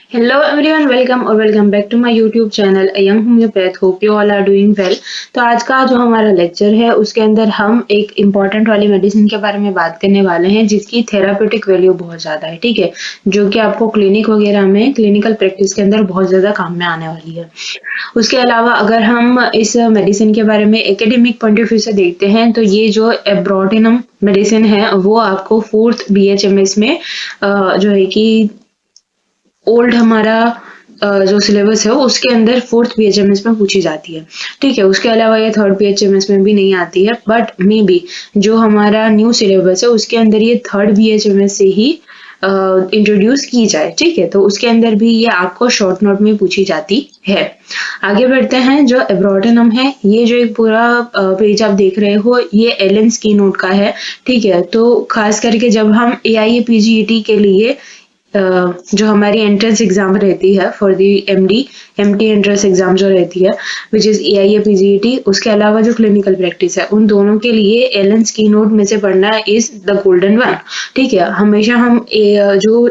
Hello everyone, welcome back to my YouTube channel A Young Homeopath. Hope you all are doing well. तो आज का जो हमारा lecture है उसके अंदर हम एक इम्पॉर्टेंट वाली मेडिसिन के बारे में बात करने वाले हैं जिसकी थेराप्यूटिक वैल्यू बहुत ज़्यादा है, ठीक है, जो कि आपको क्लिनिक वगैरह में क्लिनिकल प्रैक्टिस के अंदर बहुत ज़्यादा काम में आने वाली है। उसके अलावा अगर हम इस मेडिसिन के बारे में एकेडमिक पॉइंट ऑफ व्यू से देखते हैं तो ये जो एब्रोटिनम मेडिसिन है वो आपको 4th BHMS में जो है कि ओल्ड हमारा जो सिलेबस है उसके अंदर 4th BHMS में पूछी जाती है, ठीक है। उसके अलावा ये 3rd BHMS में भी नहीं आती है, बट मे बी जो हमारा न्यू सिलेबस है उसके अंदर ये 3rd BHMS से ही इंट्रोड्यूस की जाए, ठीक है। तो उसके अंदर भी ये आपको शॉर्ट नोट में पूछी जाती है। आगे बढ़ते हैं। जो एब्रोटिनम है, ये जो एक पूरा पेज आप देख रहे हो ये एलन की नोट का है, ठीक है। तो खास करके जब हम AIA PGET के लिए जो हमारी एंट्रेंस एग्जाम रहती है for the MT entrance exam जो रहती है विच इज AIA PGET, उसके अलावा जो क्लिनिकल प्रैक्टिस है उन दोनों के लिए एलन की नोट में से पढ़ना इज द गोल्डन वन, ठीक है। हमेशा हम जो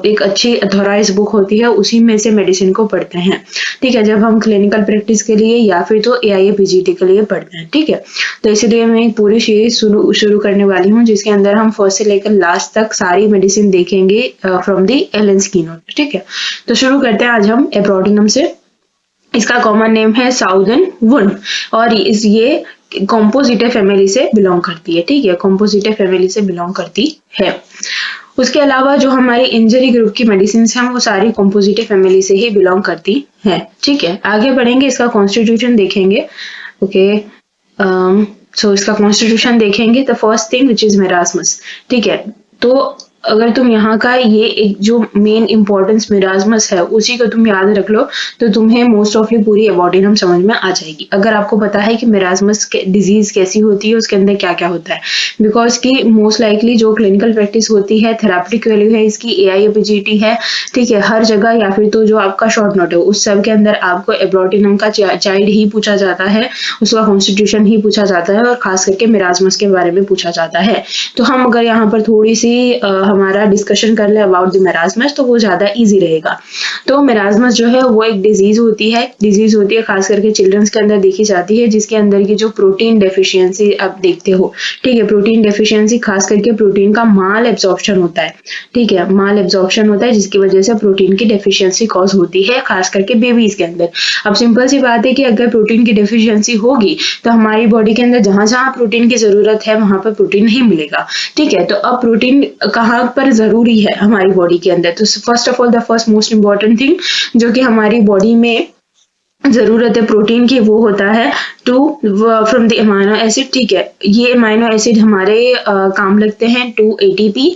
एक अच्छी अथॉराइज बुक होती है उसी में से मेडिसिन को पढ़ते हैं, ठीक है, जब हम क्लिनिकल प्रैक्टिस के लिए या फिर तो AIA PGET के लिए पढ़ते हैं, ठीक है। तो इसलिए मैं एक पूरी सीरीज शुरू करने वाली हूँ जिसके अंदर हम फर्स्ट से लेकर लास्ट तक सारी मेडिसिन देखेंगे फ्रॉम दी एलन की नोट, ठीक है। तो शुरू करते हैं आज हम एब्रोटिनम से। इसका कॉमन नेम है साउदर्न वुंड और ये कॉम्पोजिटे फैमिली से बिलोंग करती है, ठीक है, कॉम्पोजिटे फैमिली से बिलोंग करती है। उसके अलावा जो हमारी इंजरी ग्रुप की मेडिसिन हैं वो सारी कॉम्पोजिटे फैमिली से ही बिलोंग करती हैं, ठीक है। आगे बढ़ेंगे, इसका कॉन्स्टिट्यूशन देखेंगे। ओके, सो इसका कॉन्स्टिट्यूशन देखेंगे। The first thing which is marasmus, ठीक है। तो अगर तुम यहाँ का ये एक जो मेन इंपॉर्टेंस मेरास्मस है उसी को तुम याद रख लो तो तुम्हें मोस्ट ऑफली पूरी एबॉर्टिनम समझ में आ जाएगी। अगर आपको पता है कि मेरास्मस डिजीज कैसी होती है, उसके अंदर क्या क्या होता है, बिकॉज कि मोस्ट लाइकली जो क्लिनिकल प्रैक्टिस होती है, थेराप्यूटिक वैल्यू है इसकी, AIA PGET है, ठीक है, हर जगह या फिर तो जो आपका शॉर्ट नोट है उस सब के अंदर आपको एबॉर्टिनम का चाइल्ड ही पूछा जाता है, उसका कॉन्स्टिट्यूशन ही पूछा जाता है और खास करके मेरास्मस के बारे में पूछा जाता है। तो हम अगर यहाँ पर थोड़ी सी हमारा डिस्कशन कर ले अबाउट द मेरास्मस तो वो ज्यादा इजी रहेगा। तो मेरास्मस जो है वो एक डिजीज होती है खास करके चिल्ड्रंस के अंदर देखी जाती है, जिसके अंदर की जो प्रोटीन डेफिशिएंसी आप देखते हो, ठीक है, प्रोटीन डेफिशिएंसी खास करके प्रोटीन का माल एब्जॉर्प्शन होता है, ठीक है, माल एब्जॉर्प्शन होता है जिसकी वजह से प्रोटीन की डेफिशिएंसी कॉज होती है खास करके बेबीज के अंदर। अब सिंपल सी बात है कि अगर प्रोटीन की डेफिशिएंसी होगी तो हमारी बॉडी के अंदर जहां जहां प्रोटीन की जरूरत है वहां पर प्रोटीन नहीं मिलेगा, ठीक है। तो अब प्रोटीन कहाँ पर जरूरी है हमारी बॉडी के अंदर, तो first of all the first most important thing जो कि हमारी बॉडी में जरूरत है प्रोटीन की वो होता है to from the amino acid, ठीक है। ये अमाइनो एसिड हमारे काम लगते हैं to ATP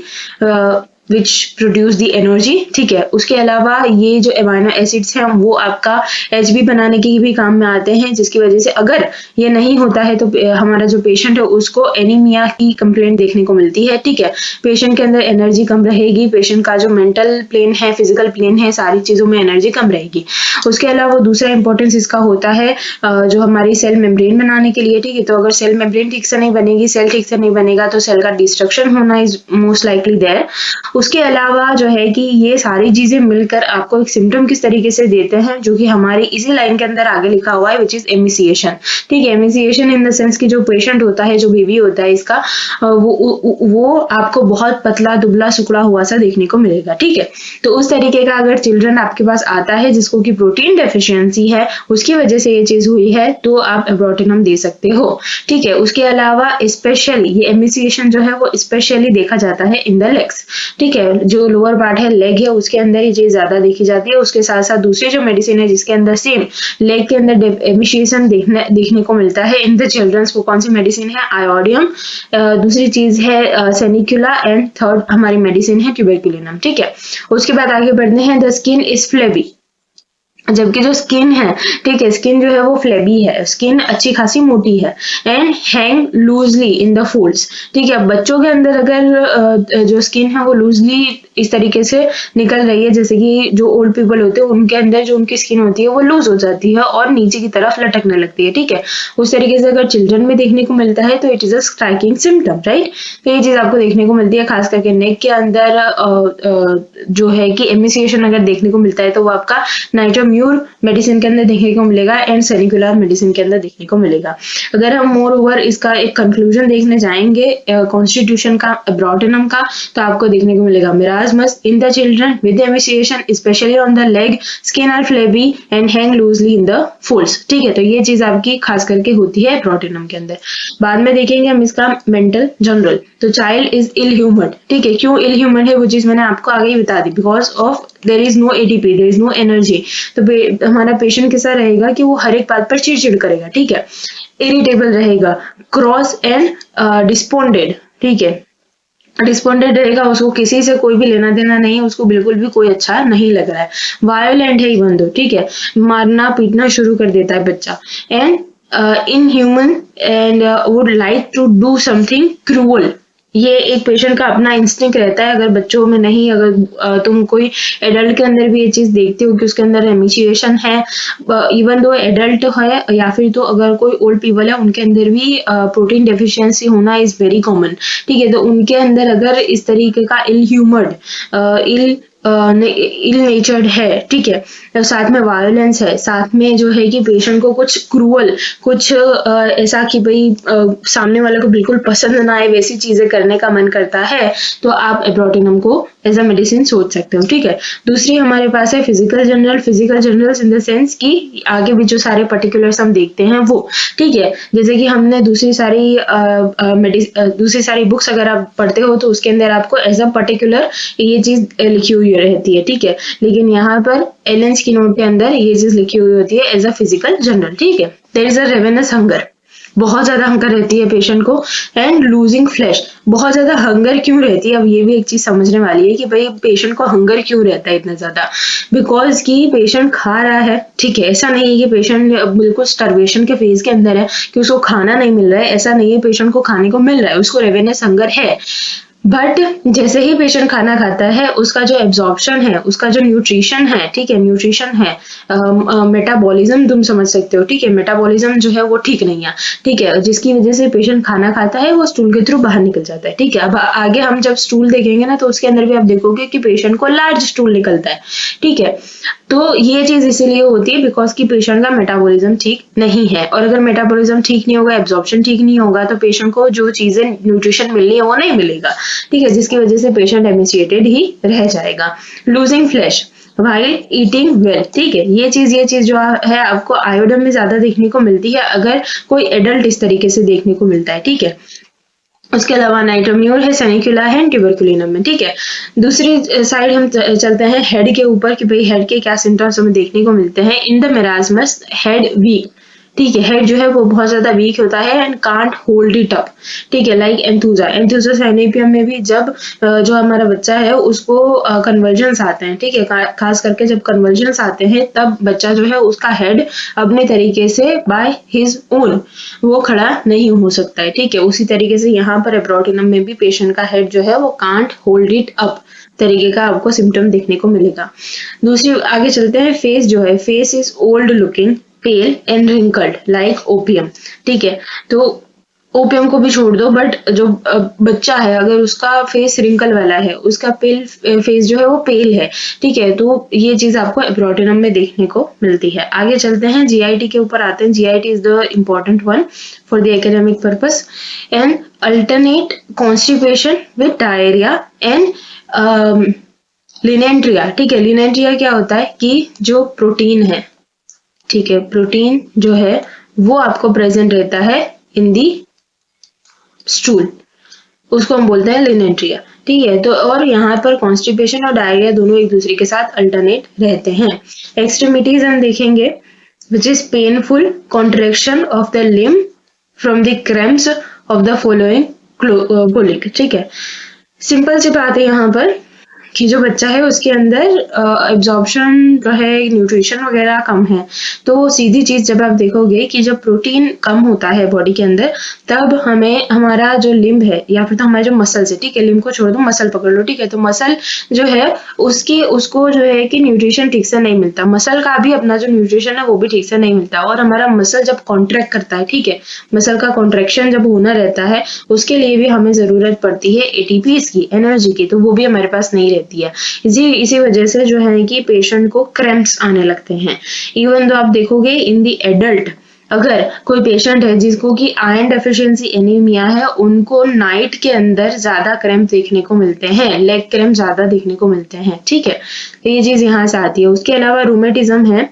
which produce the energy, ठीक है। उसके अलावा ये जो अमाइनो एसिड्स हैं वो आपका HB बनाने के भी काम में आते हैं, जिसकी वजह से अगर ये नहीं होता है तो हमारा जो पेशेंट है उसको एनीमिया की कंप्लेंट देखने को मिलती है, ठीक है। पेशेंट के अंदर एनर्जी कम रहेगी, पेशेंट का जो मेंटल प्लेन है, फिजिकल प्लेन है, सारी चीजों में एनर्जी कम रहेगी। उसके अलावा दूसरा इंपॉर्टेंस इसका होता है जो हमारी सेल मेम्ब्रेन बनाने के लिए, ठीक है। तो अगर सेल मेम्ब्रेन ठीक से नहीं बनेगी, सेल ठीक से नहीं बनेगा तो सेल का डिस्ट्रक्शन होना इज मोस्ट लाइकली देयर। उसके अलावा जो है कि ये सारी चीजें मिलकर आपको एक सिम्टम किस तरीके से देते हैं जो कि हमारी इसी लाइन के अंदर आगे लिखा हुआ है विच इज एमिसिएशन, ठीक है। एमिसिएशन इन द सेंस कि जो पेशेंट होता है, जो बेबी होता है इसका वो आपको बहुत पतला दुबला सुकड़ा हुआ सा देखने को मिलेगा, ठीक है। तो उस तरीके का अगर चिल्ड्रन आपके पास आता है जिसको कि प्रोटीन डेफिशिएंसी है, उसकी वजह से ये चीज हुई है, तो आप एब्रोटिनम दे सकते हो, ठीक है। उसके अलावा स्पेशली ये एमिसिएशन जो है वो स्पेशली देखा जाता है इन द लेग्स, ठीक है। जो लोअर पार्ट है, लेग है, उसके अंदर ये चीज ज्यादा देखी जाती है। उसके साथ साथ दूसरी जो मेडिसिन है जिसके अंदर सेम लेग के अंदर एमिसिएशन देखने को मिलता है इन द चिल्ड्रंस, वो कौन सी मेडिसिन है, आयोडियम, दूसरी चीज है सेनिकुला एंड थर्ड हमारी मेडिसिन है ट्यूबरकुलिनम, ठीक है। उसके बाद आगे बढ़ते हैं। द स्किन इज फ्लेबी, जबकि जो स्किन है, ठीक है, स्किन जो है वो फ्लेबी है, स्किन अच्छी खासी मोटी है, and hang loosely in the folds, ठीक है। बच्चों के अंदर अगर जो स्किन है वो लूजली इस तरीके से निकल रही है, जैसे कि जो ओल्ड पीपल होते हैं उनके अंदर जो उनकी स्किन होती है वो लूज हो जाती है और नीचे की तरफ लटकने लगती है, ठीक है। उस तरीके से अगर चिल्ड्रन में देखने को मिलता है तो it is a striking symptom, right. तो ये चीज आपको देखने को मिलती है, खास करके नेक के अंदर जो है कि एमिसिएशन अगर देखने को मिलता है तो वो आपका नाइट्रोम्यूर मेडिसिन के अंदर देखने को मिलेगा एंड सेनिकुलर मेडिसिन के अंदर देखने को मिलेगा। अगर हम मोर ओवर इसका एक कंक्लूजन देखने जाएंगे कॉन्स्टिट्यूशन का, एब्रोटिनम का, तो आपको देखने को मिलेगा marasmus in the children with emaciation especially on the leg, skin are flabby and hang loosely in the folds, ठीक है। तो ये चीज आपकी खास करके होती है एब्रोटिनम के अंदर। बाद में देखेंगे हम इसका मेंटल जनरल। तो चाइल्ड इज इल ह्यूमर्ड, ठीक है। क्यों इल ह्यूमर्ड है वो चीज मैंने आपको आगे ही बता दी, because of there is no ATP, there is no energy. तो हमारा पेशेंट कैसा रहेगा कि वो हर एक बात पर चिड़चिड़ करेगा, ठीक है, इरिटेबल रहेगा, क्रॉस एंड डिस्पोंडेड, ठीक है, डिस्पोंडेड रहेगा, उसको किसी से कोई भी लेना देना नहीं है, उसको बिल्कुल भी कोई अच्छा नहीं लग रहा है, वायोलेंट है इवन दो, ठीक है, मारना पीटना शुरू कर देता है बच्चा, and inhuman and would like to do something cruel. ये एक पेशेंट का अपना इंस्टिंक्ट रहता है, अगर बच्चों में नहीं, अगर तुम कोई एडल्ट के अंदर भी ये चीज देखते हो कि उसके अंदर एमिशिएशन है, इवन दो एडल्ट है, या फिर तो अगर कोई ओल्ड पीपल है उनके अंदर भी प्रोटीन डेफिशिएंसी होना इज वेरी कॉमन, ठीक है। तो उनके अंदर अगर इस तरीके का इल ह्यूमर्ड, इल नेचर्ड है, ठीक है, तो साथ में वायोलेंस है, साथ में जो है कि पेशेंट को कुछ क्रूअल, कुछ ऐसा कि भाई सामने वाले को बिल्कुल पसंद ना आए वैसी चीजें करने का मन करता है, तो आप एब्रोटिनम को एज अ मेडिसिन सोच सकते हो, ठीक है। दूसरी हमारे पास है physical general. Physical generals in the sense कि आगे भी जो सारे पर्टिकुलर्स हम देखते हैं वो, ठीक है, जैसे कि हमने दूसरी सारी बुक्स अगर आप पढ़ते हो तो उसके अंदर आपको एज अ पर्टिकुलर ये चीज लिखी हुई रहती है, ठीक है, लेकिन यहाँ पर एलेंस की नोट के अंदर ये चीज लिखी हुई होती है एज अ फिजिकल जनरल, ठीक है। There is a ravenous hunger, बहुत ज्यादा हंगर रहती है पेशेंट को, एंड लूजिंग फ्लैश। बहुत ज्यादा हंगर क्यों रहती है, अब ये भी एक चीज समझने वाली है कि भाई पेशेंट को हंगर क्यों रहता है इतना ज्यादा, बिकॉज कि पेशेंट खा रहा है, ठीक है, ऐसा नहीं है कि पेशेंट बिल्कुल स्टार्वेशन के फेज के अंदर है कि उसको खाना नहीं मिल रहा है, ऐसा नहीं है, पेशेंट को खाने को मिल रहा है, उसको रेवेनस हंगर है, बट जैसे ही पेशेंट खाना खाता है उसका जो एब्जॉर्प्शन है, उसका जो न्यूट्रिशन है, ठीक है, न्यूट्रिशन है, मेटाबॉलिज्म तुम समझ सकते हो, ठीक है, मेटाबॉलिज्म जो है वो ठीक नहीं है, ठीक है, जिसकी वजह से पेशेंट खाना खाता है वो स्टूल के थ्रू बाहर निकल जाता है, ठीक है। अब आगे हम जब स्टूल देखेंगे ना तो उसके अंदर भी आप देखोगे कि पेशेंट को लार्ज स्टूल निकलता है, ठीक है। तो ये चीज इसीलिए होती है बिकॉज की पेशेंट का मेटाबॉलिज्म ठीक नहीं है, और अगर मेटाबॉलिज्म ठीक नहीं होगा, एब्जॉर्प्शन ठीक नहीं होगा, तो पेशेंट को जो चीजें न्यूट्रिशन मिलनी है वो नहीं मिलेगा, ठीक है, जिसकी वजह से पेशेंट एमिसिएटेड ही रह जाएगा। Losing flash while eating well, ठीक है, ये चीज जो है आपको आयोडम में ज्यादा देखने को मिलती है अगर कोई एडल्ट इस तरीके से देखने को मिलता है, ठीक है। उसके अलावा नाइट्रोम्यूर है, सेनिकुला है, ट्यूबरकुलिनम में, ठीक है। दूसरी साइड हम चलते हैं हेड के ऊपर कि भाई हेड के क्या सिम्टम्स हमें देखने को मिलते हैं। In the marasmus head weak, ठीक है, हेड जो है वो बहुत ज्यादा वीक होता है and can't hold it up, ठीक है, लाइक एंथुजा सैनिपियम में भी जब जो हमारा बच्चा है उसको कन्वर्जन्स आते हैं, ठीक है, खास करके जब कन्वर्जन्स आते हैं तब बच्चा जो है उसका हेड अपने तरीके से बाय हिज ओन वो खड़ा नहीं हो सकता है, ठीक है। उसी तरीके से यहाँ पर एब्रोटिनम में भी पेशेंट का हेड जो है वो कांट होल्ड इट अप तरीके का आपको सिम्टम देखने को मिलेगा। दूसरी आगे चलते हैं, फेस जो है, face is old looking, pale and wrinkled like opium, ठीक है। तो ओपियम को भी छोड़ दो, बट जो बच्चा है अगर उसका फेस रिंकल वाला है, उसका पेल फेस जो है वो पेल है, ठीक है, तो ये चीज आपको एब्रोटिनम में देखने को मिलती है। आगे चलते हैं, जीआईटी के ऊपर आते हैं। GIT is the important one for the academic purpose and alternate constipation with diarrhoea and lienteria, ठीक है। लिनेंट्रिया क्या होता है कि जो प्रोटीन है, ठीक है, प्रोटीन जो है वो आपको प्रेजेंट रहता है इन दी स्टूल, उसको हम बोलते हैं लिनेंट्रिया, ठीक है। तो और यहाँ पर कॉन्स्टिपेशन और डायरिया दोनों एक दूसरे के साथ अल्टरनेट रहते हैं। एक्सट्रीमिटीज हम देखेंगे which is painful contraction of the limb from the cramps of the following colic, ठीक है। सिंपल सी बात है यहाँ पर कि जो बच्चा है उसके अंदर एब्जॉर्प्शन जो है न्यूट्रिशन वगैरह कम है। तो सीधी चीज जब आप देखोगे कि जब प्रोटीन कम होता है बॉडी के अंदर, तब हमें हमारा जो लिम्ब है या फिर तो हमारे जो मसल्स है, ठीक है, लिम्ब को छोड़ दो, मसल पकड़ लो, ठीक है, तो मसल जो है उसको जो है कि न्यूट्रिशन ठीक से नहीं मिलता, मसल का भी अपना जो न्यूट्रिशन है वो भी ठीक से नहीं मिलता। और हमारा मसल जब कॉन्ट्रैक्ट करता है, ठीक है, मसल का कॉन्ट्रैक्शन जब होना रहता है, उसके लिए भी हमें जरूरत पड़ती है एटीपीज की, एनर्जी की, तो वो भी हमारे पास नहीं रहती है। इसी वजह से जो है कि पेशेंट को क्रैम्प्स आने लगते हैं। इवन तो आप देखोगे इन दी एडल्ट, अगर कोई पेशेंट है जिसको कि आयरन डेफिशिएंसी एनीमिया है, उनको नाइट के अंदर ज्यादा क्रैम्प देखने को मिलते हैं, लेग क्रैम्प ज्यादा देखने को मिलते हैं, ठीक है, तो ये चीज यहाँ से आती है। उसके अलावा रूमेटिज्म है,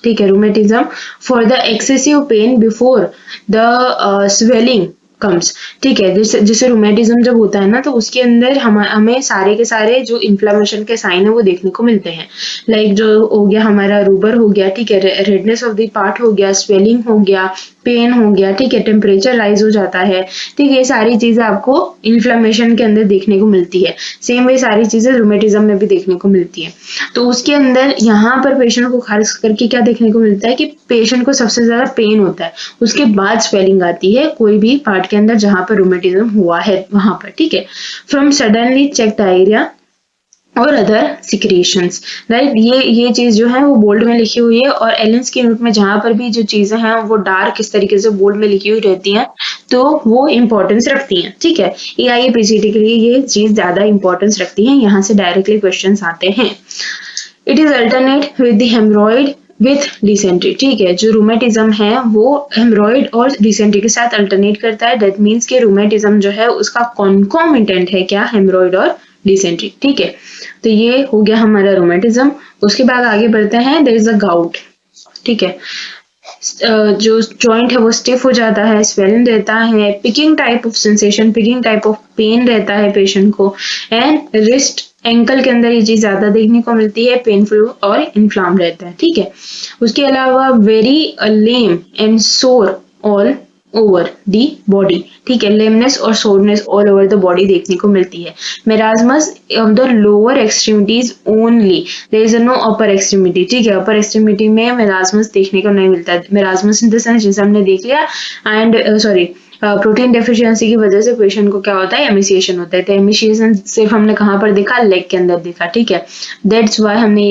ठीक है, rheumatism for the excessive pain before the swelling comes, ठीक है, जिसे रूमेटिज्म जब होता है ना, तो उसके अंदर हमें सारे के सारे जो इन्फ्लेमेशन के साइन है वो देखने को मिलते हैं। लाइक जो हो गया हमारा रूबर हो गया, ठीक है, रेडनेस ऑफ द पार्ट हो गया, स्वेलिंग हो गया, पेन हो गया, ठीक है, टेम्परेचर राइज हो जाता है, ठीक है, ये सारी चीजें आपको इन्फ्लेमेशन के अंदर देखने को मिलती है। सेम वे सारी चीजें रूमेटिज्म में भी देखने को मिलती है। तो उसके अंदर यहाँ पर पेशेंट को खास करके क्या देखने को मिलता है कि पेशेंट को सबसे ज्यादा पेन होता है, उसके बाद स्वेलिंग आती है कोई भी पार्ट के अंदर जहां पर रूमेटिज्म हुआ है वहां पर, ठीक है, फ्रॉम सडनली चेक डायरिया और अदर सिक्रेशंस, राइट। ये चीज जो है वो बोल्ड में लिखी हुई है, और एलेंस की नोट में जहां पर भी जो चीजें हैं वो डार्क इस तरीके से बोल्ड में लिखी हुई रहती हैं, तो वो इंपॉर्टेंस रखती हैं, ठीक है। AIPCT के लिए ये चीज ज्यादा इंपॉर्टेंस रखती है, यहाँ से डायरेक्टली क्वेश्चन आते हैं। It is alternate with the haemorrhoid with dysentery, ठीक है, जो रूमेटिज्म है वो हेमरॉइड और डिसेंट्री के साथ अल्टरनेट करता है। दैट मीन्स के रूमेटिज्म जो है उसका कॉन्कॉमिटेंट है क्या, हेमरॉइड और डिसेंट्री, ठीक है। तो ये हो गया हमारा रूमेटिज्म। उसके बाद आगे बढ़ते हैं, देयर इज अ गाउट, ठीक है, जो जॉइंट है वो स्टिफ हो जाता है, स्वेलिंग रहता है, picking type of sensation, picking type of pain रहता है पेशेंट को, एंड रिस्ट एंकल के अंदर ये चीज ज्यादा देखने को मिलती है, पेनफुल और इन्फ्लाम रहता है, ठीक है। उसके अलावा very lame and sore all over the body, ठीक है, लेमनेस और soreness all over the body देखने को मिलती है। Marasmus of the lower extremities only, there is no upper extremity, ठीक है, अपर एक्सट्रीमिटी में मेरास्मस देखने को नहीं मिलता। मेरास्मस इन द सेंस जैसे हमने देख लिया, एंड सॉरी प्रोटीन डेफिशिएंसी की वजह से पेशेंट को क्या होता है, एमिसिएशन होता है। तो एमिसिएशन सिर्फ हमने कहाँ पर देखा, लेग के अंदर देखा, ठीक है। दैट्स वाई हमने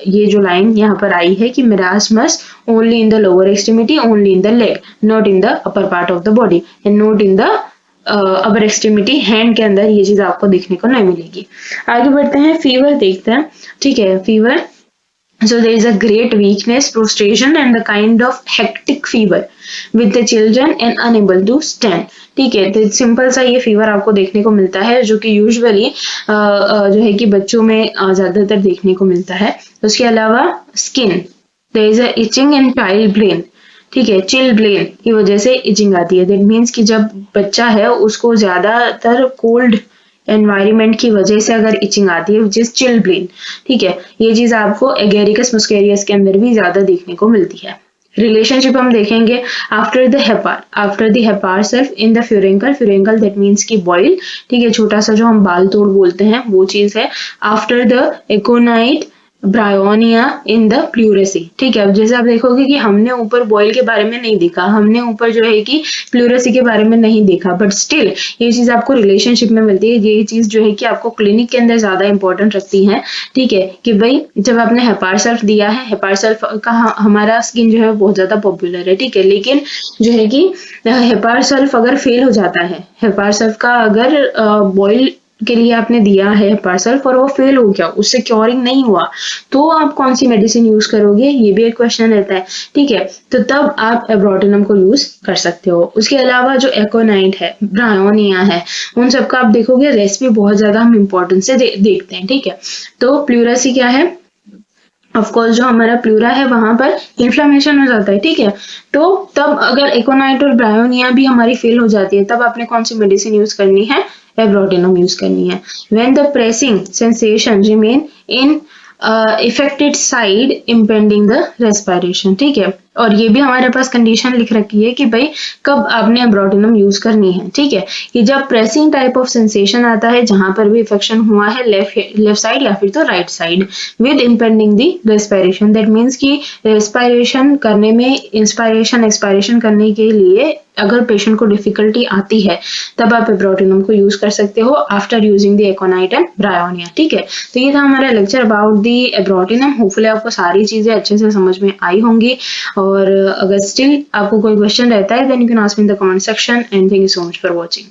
ये जो लाइन यहाँ पर आई है कि marasmus only in the lower extremity, only in the leg, not in the upper part of the body, and not in the upper extremity, hand के अंदर ये चीज आपको देखने को नहीं मिलेगी। आगे बढ़ते हैं, फीवर देखते हैं, ठीक है, fever. So there is a great weakness, prostration and the kind of hectic fever with the children and unable to stand, ठीक है। तो सिंपल सा ये फीवर आपको देखने को मिलता है, जो कि यूजुअली जो है कि बच्चों में ज्यादातर देखने को मिलता है। उसके अलावा skin, there is a itching and child brain, ठीक है, चिल ब्रेन की वजह से इचिंग आती है। दैट मीन्स कि जब बच्चा है उसको ज्यादातर कोल्ड एनवायरनमेंट की वजह से अगर इचिंग आती है, विच इज चिल ब्रेन, ठीक है। ये चीज आपको एगेरिकस मुस्केरियस के अंदर भी ज्यादा देखने को मिलती है। रिलेशनशिप हम देखेंगे, after the hepar sulph in the furuncle that means की बॉइल, ठीक है, छोटा सा जो हम बाल तोड़ बोलते हैं वो चीज है। After the एकोनाइट bryonia in the pleurisy, ठीक है। अब जैसे आप देखोगे कि हमने ऊपर बॉयल के बारे में नहीं देखा, हमने ऊपर जो है कि प्लूरेसी के बारे में नहीं देखा, बट स्टिल ये चीज आपको रिलेशनशिप में मिलती है। ये चीज जो है कि आपको क्लिनिक के अंदर ज्यादा इंपॉर्टेंट रखती है, ठीक है, कि भाई जब आपने हेपार सल्फ दिया है, हेपार सल्फ का हमारा स्किन जो है बहुत ज्यादा पॉपुलर है, ठीक है, लेकिन जो है कि हेपार सल्फ अगर फेल हो जाता है, हेपार सल्फ का अगर बॉयल के लिए आपने दिया है हेपार सल्फ और वो फेल हो गया, उससे क्योरिंग नहीं हुआ, तो आप कौन सी मेडिसिन यूज करोगे, ये भी एक क्वेश्चन रहता है, ठीक है। तो तब आप एब्रोटिनम को यूज कर सकते हो। उसके अलावा जो एकोनाइट है, ब्रायोनिया है, उन सबका आप देखोगे रेसिपी बहुत ज्यादा हम इंपॉर्टेंस से देखते हैं, ठीक है। तो प्लूरेसी क्या है, ऑफकोर्स जो हमारा प्लूरा है वहां पर इन्फ्लेमेशन हो जाता है, ठीक है। तो तब अगर एकोनाइट और ब्रायोनिया भी हमारी फेल हो जाती है, तब आपने कौन सी मेडिसिन यूज करनी है, एब्रोटिनम यूज करनी है। When the pressing sensation remain in affected side impending the respiration, ठीक है, और ये भी हमारे पास कंडीशन लिख रखी है कि भाई कब आपने एब्रोटिनम यूज करनी है, ठीक है, कि जब प्रेसिंग टाइप ऑफ सेंसेशन आता है जहां पर भी इन्फेक्शन हुआ है लेफ्ट साइड या फिर तो right side with impending the respiration. That means कि रेस्पिरेशन करने में इंस्पायरेशन एक्सपायरेशन करने के लिए अगर पेशेंट को डिफिकल्टी आती है तब आप एब्रोटिनम को यूज कर सकते हो after using the एकोनाइट and bryonia, ठीक है। तो ये था हमारा लेक्चर अबाउट दी एब्रोटिनम। होपफुली आपको सारी चीजें अच्छे से समझ में आई होंगी, और अगर स्टिल आपको कोई क्वेश्चन रहता है then you can ask me in the comment section, and thank you so much for watching.